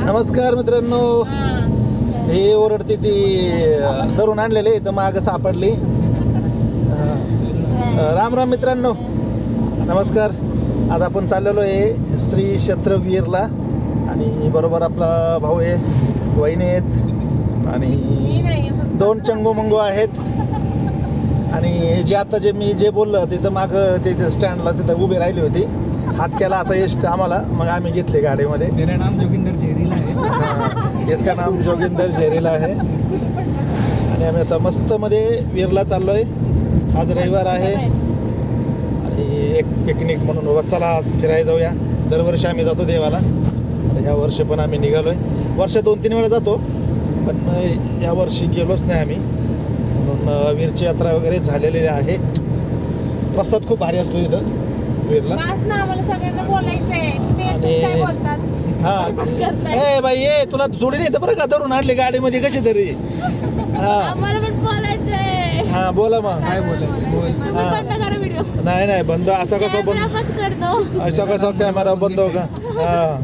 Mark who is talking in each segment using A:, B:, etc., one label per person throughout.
A: नमस्कार मित्रांनो. हे ओरडते ती धरून आणलेले तर माग सापडली. राम राम मित्रांनो, नमस्कार. आज आपण चाललेलो आहे श्री क्षेत्रवीरला आणि बरोबर आपला भाऊ आहे, वहिनी आहेत आणि दोन चंगू मंगू आहेत. आणि जे आता मी बोललो तिथं मागं तिथे स्टँडला तिथं उभी राहिली होती, हात केला असा यश आम्हाला, मग आम्ही घेतले गाडीमध्ये.
B: मेरा नाम जोगिंदर झेरीला है.
A: इसका नाम जोगिंदर झेरीला आहे. आणि आम्ही आता मस्त मध्ये वीरला चाललोय. आज रविवार आहे आणि एक पिकनिक म्हणून बाबा चला आज फिरायला जाऊया. दरवर्षी आम्ही जातो देवाला, आता ह्या वर्षी पण आम्ही निघालोय. वर्ष 2-3 वेळा जातो, पण या वर्षी गेलोच नाही आम्ही. म्हणून वीरची यात्रा वगैरे झालेली आहे. प्रसाद खूप भारी असतो इथं वीरला. हा ए बाई ये, तुला जोडी नाही तर बरं का धरून आणली गाडीमध्ये कशी तरी. हा बोला मग.
B: काय बोलायचं?
A: नाही नाही बंद. असं कसं बंद, असं कसं कॅमेरा बंद हो का? हा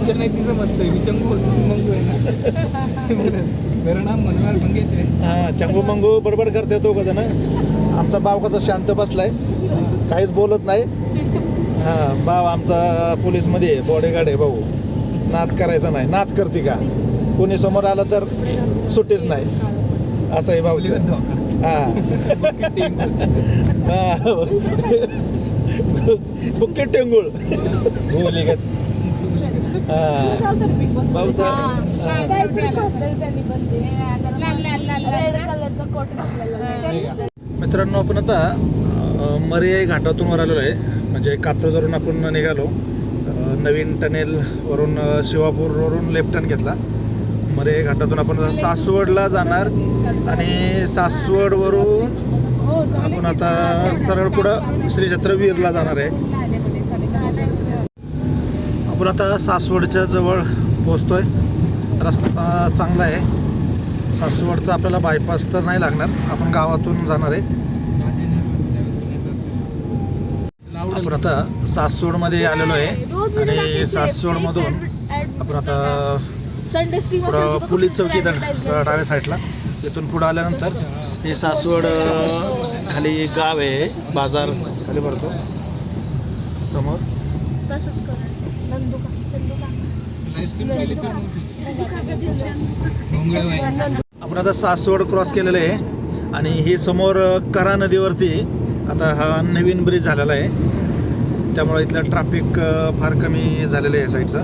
B: नाही तिचं म्हणतोय मी चंगू मंगू आहे ना. मेरा नाम मनोहर मंगेश आहे.
A: हा चंगू मंगू बडबड करते दोघं जण. आमचा भाव कसा शांत बसलाय, काहीच बोलत नाही. हा भाव आमचा पोलीसमध्ये बॉडीगार्ड आहे. भाऊ नाद करायचा नाही. नाद करते का कोणी समोर आलं तर सुट्टीच नाही, असं आहे भाऊचं. हा बुक्के टेंगुळ बोलीगत. मित्रांनो, आपण आता मरियाई घाटातून वर आलेलो आहे. म्हणजे कात्रजवरून आपण निघालो. नवीन टनेलवरून शिवापूरवरून लेफ्ट टर्न घेतला. मरियाई घाटातून आपण सासवडला जाणार आणि सासवडवरून आपण आता सरळ पुढं श्री क्षेत्रवीरला जाणार आहे. आपण आता सासवडच्या जवळ पोचतोय. रस्ता चांगला आहे. सासवडचा आपल्याला बायपास तर नाही लागणार, आपण गावातून जाणार आहे. आपण आता सासवडमध्ये आलेलो आहे आणि सासवडमधून आपण आता पोलीस चौकी डाव्या साईडला, तिथून पुढं आल्यानंतर हे सासवड खाली गाव आहे. बाजार खाली भरतो समोर. आपण आता सासवड क्रॉस केलेलं आहे आणि हे समोर करा नदीवरती आता हा नवीन ब्रिज झालेला आहे, त्यामुळे इथलं ट्रॅफिक फार कमी झालेलं आहे. साईडचा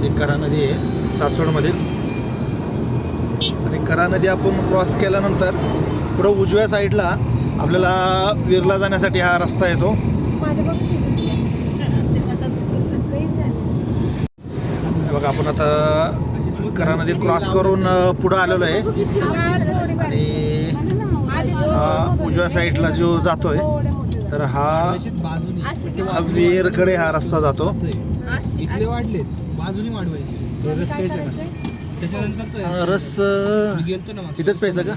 A: एक करा नदी आहे सासवडमध्ये. आणि करा नदी आपण क्रॉस केल्यानंतर पुढं उजव्या साईडला आपल्याला वीरला जाण्यासाठी हा रस्ता येतो. बघा आपण आता करा नदी क्रॉस करून पुढं आलेलो आहे आणि उजव्या साईडला जो जातोय तर हा वीरकडे हा रस्ता जातो.
B: इथले वाढले बाजूने वाढवायचे रस प्यायचा का? त्याच्यानंतर
A: रस इथंच प्यायचा का?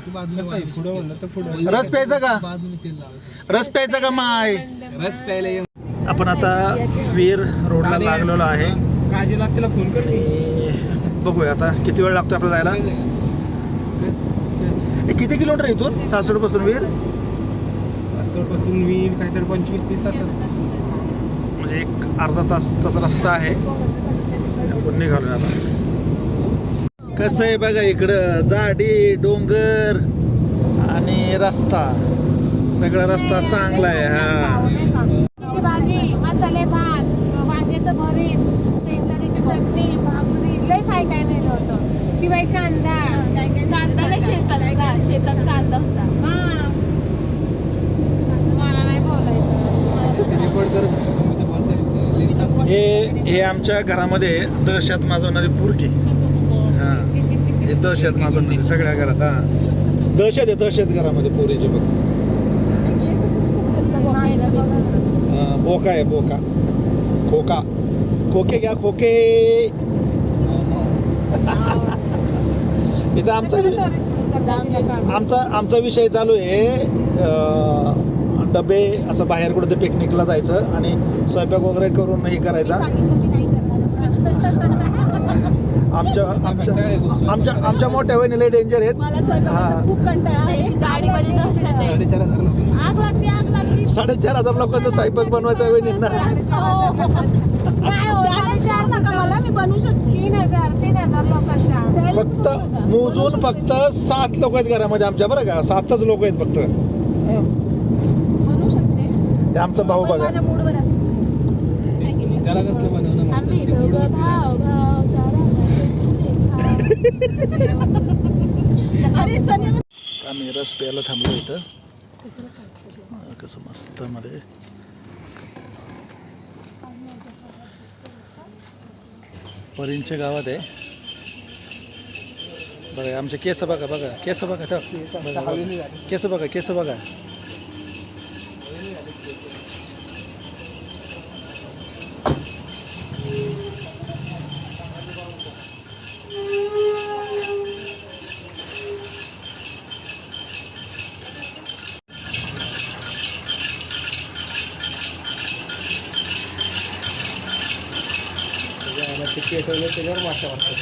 B: पुढं म्हणलं तर पुढं
A: रस प्यायचा का?
B: बाजूने तेल लावायचं.
A: रस प्यायचा का माय?
B: रस प्यायला
A: आपण आता वीर रोडला लागलेलो आहे.
B: काजीला तिला फोन कर.
A: बघूया आता किती वेळ लागतो आपल्याला जायला. किती किलोमीटर इथून सासवड पासून वीर?
B: सासवड पासून वीर काहीतरी 25-30 असं,
A: म्हणजे एक अर्धा तासचा रस्ता आहे. आपण निघालोय आता. कसं आहे बघा, इकडं झाडी डोंगर आणि रस्ता, सगळा रस्ता चांगला आहे. हा
C: भाजी, मसाले भात, वांग्याचं भरीत, शेंगदाण्याची चटणी, भाकरी, लय काय काय नेलं होतं. शिवाय कांदा नाही शेतात कांदा होता. मला नाही बोलायचं.
A: हे आमच्या घरामध्ये दहशत माजवणारी पोरगी. हा हे दहशत माजवणारी सगळ्या घरात. हा दहशत आहे, दहशत घरामध्ये पोरीची. फक्त बोका आहे, बोका. खोका खोके घ्या, खोके. इथं आमचा विषय चालू आहे डबे असं बाहेर कुठे ते पिकनिकला जायचं आणि स्वयंपाक वगैरे करून हे करायचा. आमच्या मोठ्या वहिनीला डेंजर आहेत.
C: त्यांची गाडीमध्ये दहशत आहे.
B: 4,500
C: आग लागते आग लागते.
A: 4,500 लोकांचा स्वयंपाक बनवायचा आहे वहिनींना.
C: काय हो? 3,000 लोकांचा.
A: फक्त मोजून फक्त 7 लोक आहेत घरामध्ये आमच्या, बरं का, 7च लोक आहेत फक्त. हे आमचा भाऊ बघा.
B: त्याला कसलं बनवणं
C: आम्ही
B: म्हणतात? ते
C: दोघं
B: गोड
C: भाव
A: आम्ही रस प्यायला थांबलो इथं. कसं मस्त मध्ये परींच्या गावात आहे बघा. आमचे केस बघा, बघा केस बघा, केस बघा, केस बघा.
B: पेटवलं त्याच्यावर माशा वाटतात.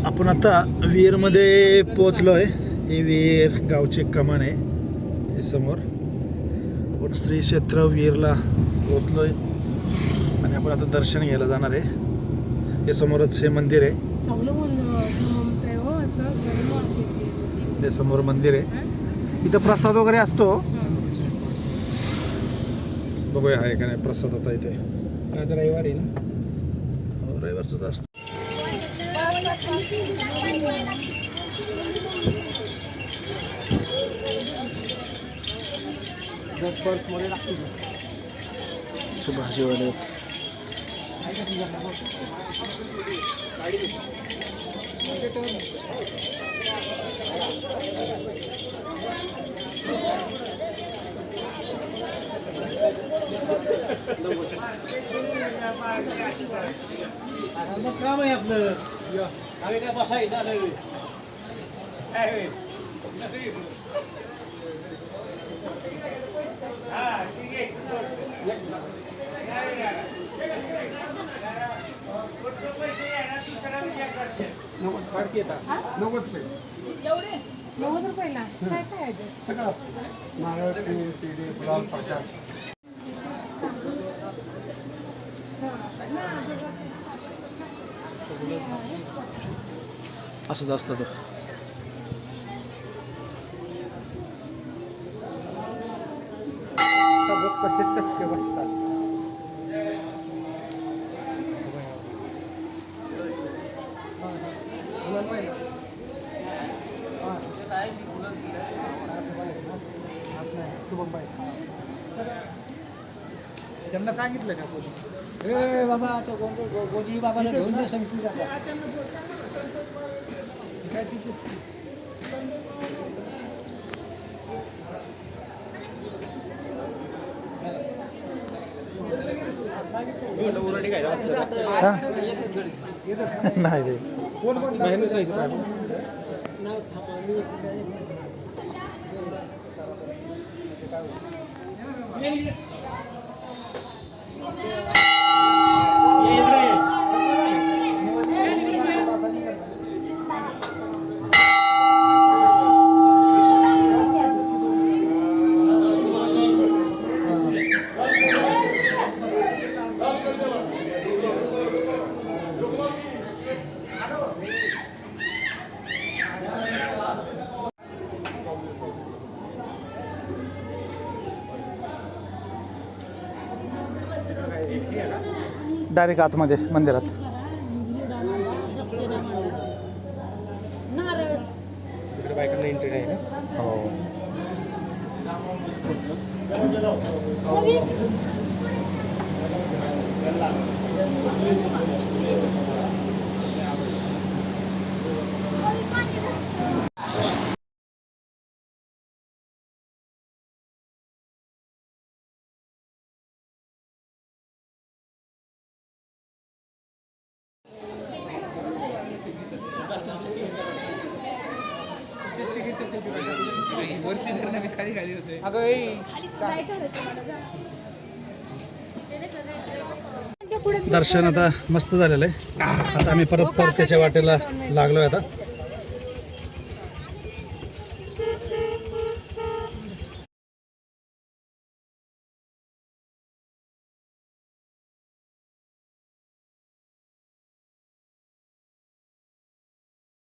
A: आपण आता विहीरमध्ये पोचलो आहे. ही विहीर गावची कमान आहे. हे समोर आपण श्री क्षेत्र विहीरला पोचलो आहे आणि आपण आता दर्शन घ्यायला जाणार आहे. हे समोरच हे मंदिर आहे. हे समोर मंदिर आहे. इथं प्रसाद वगैरे असतो. बघूया आहे का नाही प्रसाद आता इथे.
B: आज रविवार आहे ना.
A: रविवारचं असतं. भाजीवाले काम आहे आपलं. आम्ही काय बसायचं आलं.
C: ₹90 काय काय आहे ते?
B: सगळं नारळ, तीळ, तिळे, गुलाब, प्रसाद.
A: असंच असतं तो.
B: कसे चक्के बसतात. त्यांना सांगितलं का कोणी? ए बाबा आता गोंधळी बाबाला घेऊन दे सांगितलं का?
A: नाही रे. डायरेक्ट आतमध्ये मंदिरात.
B: इकडे बायकांना एंट्री नाही ना.
A: हो.
B: वरती धरणं मी खाली खाली होतोय.
C: काय करायचं मला जा.
A: दर्शन आता मस्त झालेलं आहे. आता आम्ही परत परतीच्या वाटेला लागलो आहे आता.